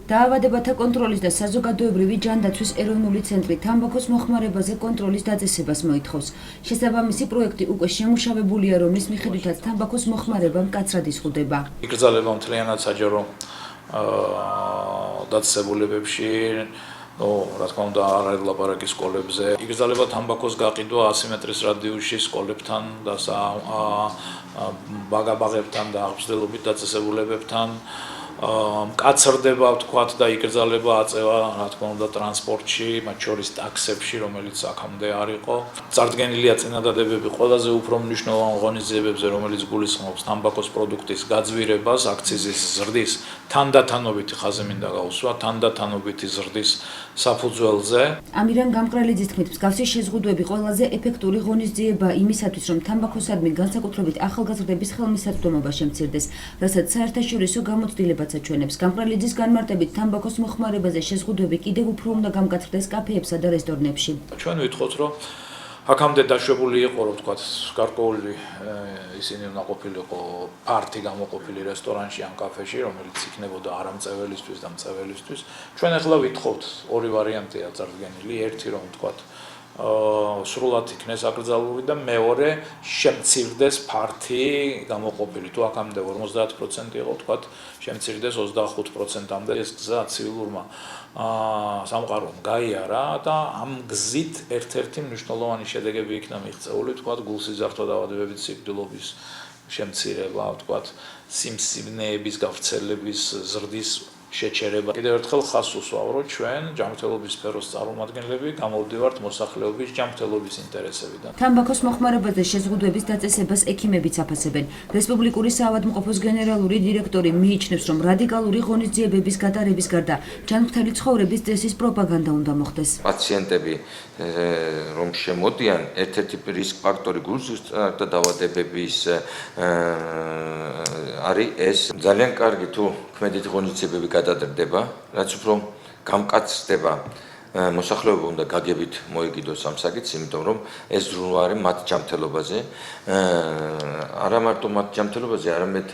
დაავადებათა კონტროლის და საზოგადოებრივი ჯანდაცვის ეროვნული ცენტრი თამბაქოს მოხმარებაზე კონტროლის დაწესებას მოითხოვს. შესაბამისი პროექტი უკვე შემუშავებულია, რომლის მიხედვითაც თამბაქოს მოხმარება მკაცრად იზღუდება. იკრძალება მთლიანად საჯარო დაწესებულებებში, რა თქმა უნდა, არ არის ლაპარაკი სკოლებზე. იკრძალება თამბაქოს გაყიდვა 100 მეტრის რადიუსში სკოლებთან და ბაგაბაღებთან და აღზრდელობით დაწესებულებებთან. მკაცრდება ვთქვათ და იკრძალება აწევა, რა თქმა უნდა, ტრანსპორტში, მათ შორის ტაქსებში, რომელიც აქამდე არ იყო. წარდგენილია წინადადებები ყველაზე უფრო მნიშვნელოვან ღონისძიებებზე, რომელიც გულისხმობს თამბაქოს პროდუქტის გაძვირებას, აქციზის ზრდის თანდათანობითი ხაზი მინდა გაუსვა, თანდათანობითი ზრდის საფუძველზე. ამირან გამყრელიძის თქმით, მსგავსი შეზღუდვები ყველაზე ეფექტური ღონისძიებაა იმისათვის, რომ თამბაქოსადმი განსაკუთრებით ახალგაზრდების ხელმისაწვდომობა შემცირდეს, რასაც საერთაშორისო გამოცდილებაც აჩვენებს. გამყრელიძის განმარტებით, თამბაქოს მოხმარებაზე შეზღუდვები კიდევ უფრო უნდა გამკაცრდეს კაფეებსა და რესტორნებში. ჩვენ ვითხოვთ, რომ აქამდე დაშვებული იყო, რომ ვთქვათ, გარკვეული ისინი უნდა ყოფილიყო ფართი გამოყოფილი რესტორანში ან კაფეში, რომელიც იქნებოდა არამწეველისთვის და მწეველისთვის. ჩვენ ახლა ვითხოვთ, ორი ვარიანტია წარდგენილი, ერთი რომ ვთქვათ, სრულად იქნეს აკრძალული და მეორე შემცირდეს ფართი გამოყოფილი. თუ აქამდე 50% იყო, ვთქვათ, შემცირდეს 25%-მდე. ეს გზა ცივილურმა სამყარომ გაიარა და ამ გზით ერთ-ერთი მნიშვნელოვანი შედეგები იქნა მიღწეული, ვთქვათ, გულსიზართვა დაავადებების სიკვდილობის შემცირება, ვთქვათ, სიმსივნეების გავრცელების ზრდის შეჩერება. კიდევ ერთხელ ხაზს უსვავ, რომ ჩვენ ჯანმრთელობის სფეროს წარმომადგენლები გამოვდივართ მოსახლეობის ჯანმრთელობის ინტერესებიდან. თამბაქოს მოხმარებაზე შეზღუდვების დაწესებას ექიმებიც აფასებენ. რესპუბლიკური საავადმყოფოს გენერალური დირექტორი მიიჩნევს, რომ რადიკალური ღონისძიებების გატარების გარდა ჯანმრთელი ცხოვრების წესის პროპაგანდა უნდა მოხდეს. პაციენტები რომ შემოდიან, ერთ-ერთი რისკ ფაქტორი გულსიზრდა დაავადებების არის ეს. ძალიან კარგი თუ ქმედით ღონისძიებები გადადრდება, რაც უფრო გამკაცრდება მოსახლეობა უნდა გაგებით მოიგიდოს ამ საკითხს, იმიტომ რომ ეს ზრუნვა არის მათ ჯანმრთელობაზე, არა მარტო მათ ჯანმრთელობაზე, არამედ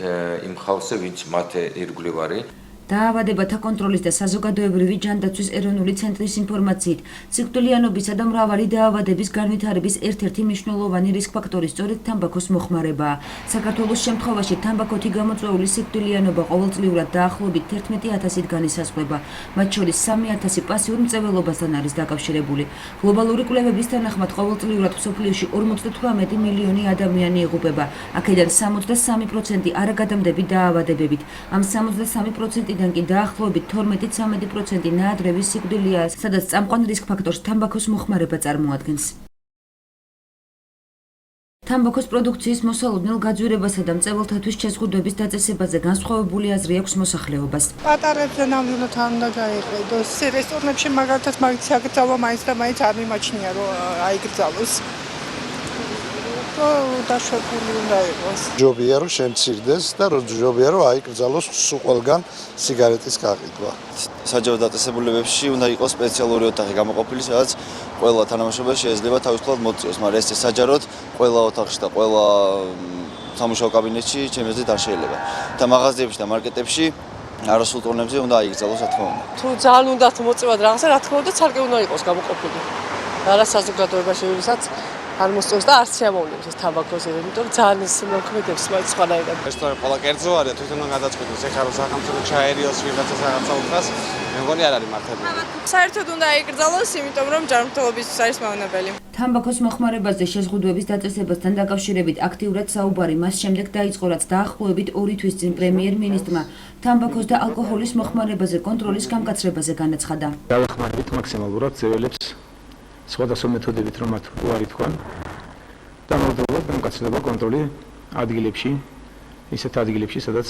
იმ ხალხზე, ვინც მათ ირგვლივ არის. დაავადებათა კონტროლის და საზოგადოებრივი ჯანდაცვის ეროვნული ცენტრის ინფორმაციით, სიკვდილიანობისა და მრავალი დაავადების განვითარების ერთ-ერთი მნიშვნელოვანი რისკ ფაქტორი სწორედ თამბაქოს მოხმარებაა. საქართველოს შემთხვევაში თამბაქოთი გამოწვეული სიკვდილიანობა ყოველწლიურად დაახლოებით 11,000-ით განისაზღვრება, მათ შორის 3,000 პასიურ მწვერვალობასთან არის დაკავშირებული. გლობალური კვლევების თანახმად ყოველწლიურად მსოფლიოში 58 მილიონი ადამიანი იღუპება, აქედან 63% არაგადამდები დაავადებებით. ამ 63% დან კი დაახლოებით 12-13% ნაადრევი სიკვდილია, სადაც წამყვან რისკ ფაქტორს თამბაქოს მოხმარება წარმოადგენს. თამბაქოს პროდუქციის მოსალოდნელ გაძვირებასა და მწეველთათვის შეზღუდვების დაწესებაზე განსხვავებული აზრი აქვს მოსახლეობას. პატარებზე ნამდვილად არ უნდა გაიყიდოს. რესტორნებში მაგალითად მაგის აკრძალვა მაინც და მაინც არ მიმაჩნია, რომ აიკრძალოს. დაშვებული უნდა იყოს. ჯობია რომ შემცირდეს და ჯობია რომ აიკრძალოს სულ ყველგან სიგარეტის გაყიდვა. საჯარო დაწესებულებებში უნდა იყოს სპეციალური ოთახი გამოყოფილი, სადაც ყველა თანამშრომელი შეიძლება თავისუფლად მოწიოს, მაგრამ ეს საჯაროდ ყველა ოთახში და ყველა სამუშაო კაბინეტში ჩემი აზრით არ შეიძლება. და მაღაზიებში და მარკეტებში არასრულ ტურნებზე უნდა აიკრძალოს, რა თქმა უნდა. თუ ძალიან უნდა მოწევად რაღაცა, რა თქმა უნდა, ცალკე უნდა იყოს გამოყოფილი. არა საზოგადოებაში, ვისაც არ მოსწონს და არც შემოვლებს ეს თამბაქოს, იმიტომ რომ ძალიან ის მოქმედებს მაინც სხვანაირად. რესტორანი ყველა კერძო არის, თვითონ უნდა გადაწყვიტოს, ეხლა რომ სახელმწიფო ჩაერიოს ვიღაცა რაღაცა უკრას, მე მგონი არ არის მართებული. საერთოდ უნდა აიკრძალოს, იმიტომ რომ ჯანმრთელობის არის მავნებელი. თამბაქოს მოხმარებაზე შეზღუდვების დაწესებასთან დაკავშირებით აქტიურად საუბარი მას შემდეგ დაიწყო, რაც დაახლოებით 2 თვის წინ პრემიერ-მინისტრმა თამბაქოს და ალკოჰოლის მოხმარებაზე კონტროლის გამკაცრებაზე განაცხადა. დავეხმარებით მაქსიმალურად ძეველებს სხვადასხვა მეთოდებით რომ მათ უარი თქვან და მოვდროულად გამკაცრდება კონტროლი ადგილებში, ისეთ ადგილებში, სადაც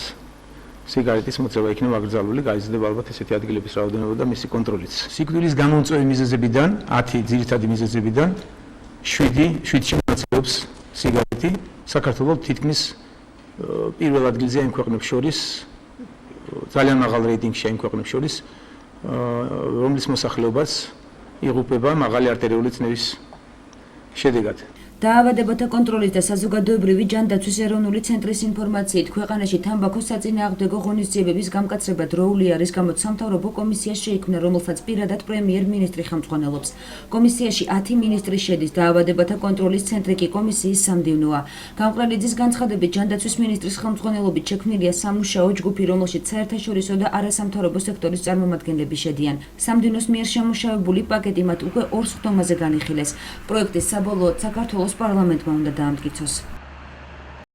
სიგარეტის მოწევა იქნება აკრძალული, გაიზრდება ალბათ ესეთი ადგილების რაოდენობა და მისი კონტროლიც. სიკვდილის გამომწვევი მიზეზებიდან, 10 ძირითადი მიზეზებიდან 7-ში მონაწილეობს სიგარეტი. საქართველოს თითქმის პირველ ადგილზეა იმ ქვეყნებს შორის, ძალიან მაღალ რეიტინგშია იმ ქვეყნებს შორის, რომლის მოსახლეობას იღუპება მაღალი არტერიული წნევის შედეგად. დაავადებათა კონტროლის და საზოგადოებრივი ჯანდაცვის ეროვნული ცენტრის ინფორმაციით, ქვეყანაში თამბაქოს საწინააღმდეგო ღონისძიებების გამკაცრება დროული არის, გამოც სამთავრობო კომისია შეიქმნა, რომელსაც პირადად პრემიერ-მინისტრი ხელმძღვანელობს. კომისიაში 10 მინისტრი შედის, დაავადებათა კონტროლის ცენტრი კი კომისიის სამდივნოა. გამყრელიძის განცხადებით, ჯანდაცვის მინისტრის ხელმძღვანელობით შექმნილია სამუშაო ჯგუფი, რომელშიც საერთაშორისო და არასამთავრობო სექტორის წარმომადგენლები შედიან. სამდივნოს მიერ შემუშავებული პაკეტი მათ უკვე 2 სხდომაზე განიხილეს. პროექტის საბოლოოდ საქართველოს პარლამენტმა უნდა დაამტკიცოს.